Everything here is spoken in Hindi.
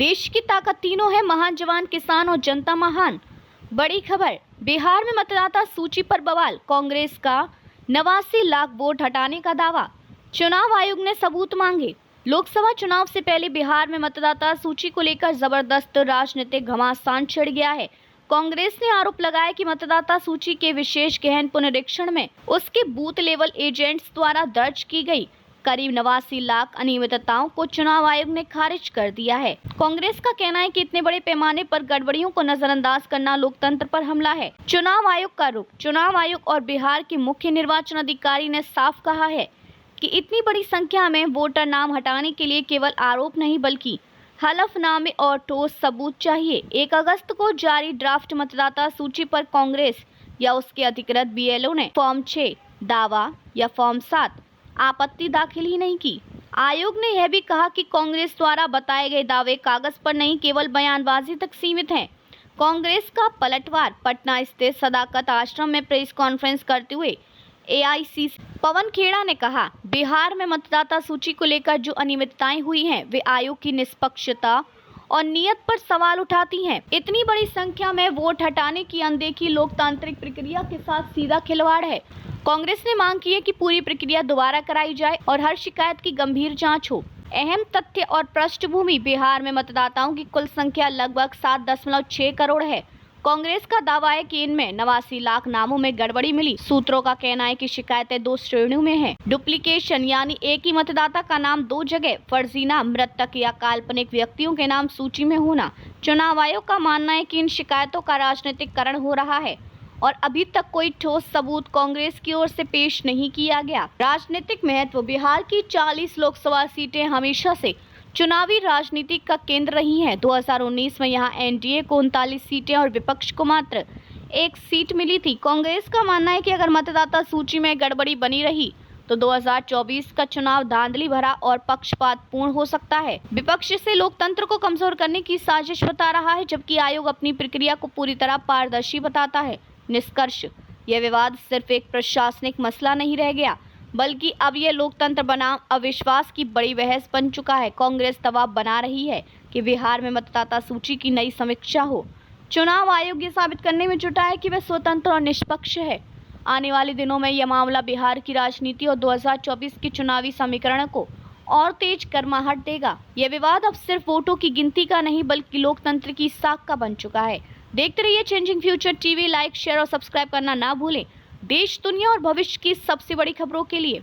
देश की ताकत तीनों है, महान जवान, किसान और जनता महान। बड़ी खबर, बिहार में मतदाता सूची पर बवाल, कांग्रेस का 89 लाख वोट हटाने का दावा। चुनाव आयोग ने सबूत मांगे। लोकसभा चुनाव से पहले बिहार में मतदाता सूची को लेकर जबरदस्त राजनीतिक घमासान छिड़ गया है। कांग्रेस ने आरोप लगाया कि मतदाता सूची के विशेष गहन पुनरीक्षण में उसके बूथ लेवल एजेंट्स द्वारा दर्ज की गई करीब 89 लाख अनियमितताओं को चुनाव आयोग ने खारिज कर दिया है। कांग्रेस का कहना है कि इतने बड़े पैमाने पर गड़बड़ियों को नजरअंदाज करना लोकतंत्र पर हमला है। चुनाव आयोग का रुख। चुनाव आयोग और बिहार के मुख्य निर्वाचन अधिकारी ने साफ कहा है कि इतनी बड़ी संख्या में वोटर नाम हटाने के लिए केवल आरोप नहीं बल्कि हलफनामे और ठोस सबूत चाहिए। 1 अगस्त को जारी ड्राफ्ट मतदाता सूची पर कांग्रेस या उसके अधिकृत बीएलओ ने फॉर्म 6 दावा या फॉर्म 7 आपत्ति दाखिल ही नहीं की। आयोग ने यह भी कहा कि कांग्रेस द्वारा बताए गए दावे कागज पर नहीं केवल बयानबाजी तक सीमित हैं। कांग्रेस का पलटवार। पटना स्थित सदाकत आश्रम में प्रेस कॉन्फ्रेंस करते हुए एआईसीसी पवन खेड़ा ने कहा, बिहार में मतदाता सूची को लेकर जो अनियमितताएं हुई हैं वे आयोग की निष्पक्षता और नियत पर सवाल उठाती हैं। इतनी बड़ी संख्या में वोट हटाने की अनदेखी लोकतांत्रिक प्रक्रिया के साथ सीधा खिलवाड़ है। कांग्रेस ने मांग की है कि पूरी प्रक्रिया दोबारा कराई जाए और हर शिकायत की गंभीर जांच हो। अहम तथ्य और पृष्ठभूमि, बिहार में मतदाताओं की कुल संख्या लगभग 7.6 करोड़ है। कांग्रेस का दावा है कि इनमें 89 लाख नामों में गड़बड़ी मिली। सूत्रों का कहना है कि शिकायतें 2 श्रेणियों में हैं। डुप्लीकेशन यानी एक ही मतदाता का नाम 2 जगह, फर्जी नाम, मृतक या काल्पनिक व्यक्तियों के नाम सूची में होना। चुनाव आयोग का मानना है कि इन शिकायतों का राजनीतिकरण हो रहा है और अभी तक कोई ठोस सबूत कांग्रेस की ओर से पेश नहीं किया गया। राजनीतिक महत्व। बिहार की 40 लोकसभा सीटें हमेशा से चुनावी राजनीति का केंद्र रही हैं। 2019 में यहां एनडीए को 39 सीटें और विपक्ष को मात्र 1 सीट मिली थी। कांग्रेस का मानना है कि अगर मतदाता सूची में गड़बड़ी बनी रही तो 2024 का चुनाव धांधली भरा और पक्षपातपूर्ण हो सकता है। विपक्ष इसे लोकतंत्र को कमजोर करने की साजिश बता रहा है, जबकि आयोग अपनी प्रक्रिया को पूरी तरह पारदर्शी बताता है। निष्कर्ष, यह विवाद सिर्फ एक प्रशासनिक मसला नहीं रह गया, बल्कि अब यह लोकतंत्र बनाम अविश्वास की बड़ी बहस बन चुका है। कांग्रेस दबाव बना रही है कि बिहार में मतदाता सूची की नई समीक्षा हो। चुनाव आयोग ये साबित करने में जुटा है कि वह स्वतंत्र और निष्पक्ष है। आने वाले दिनों में यह मामला बिहार की राजनीति और 2024 के चुनावी समीकरण को और तेज गर्माहट देगा। यह विवाद अब सिर्फ वोटों की गिनती का नहीं बल्कि लोकतंत्र की साख का बन चुका है। देखते रहिए changing future TV. Like, share और सब्सक्राइब करना ना भूलें देश, दुनिया और भविष्य की सबसे बड़ी खबरों के लिए।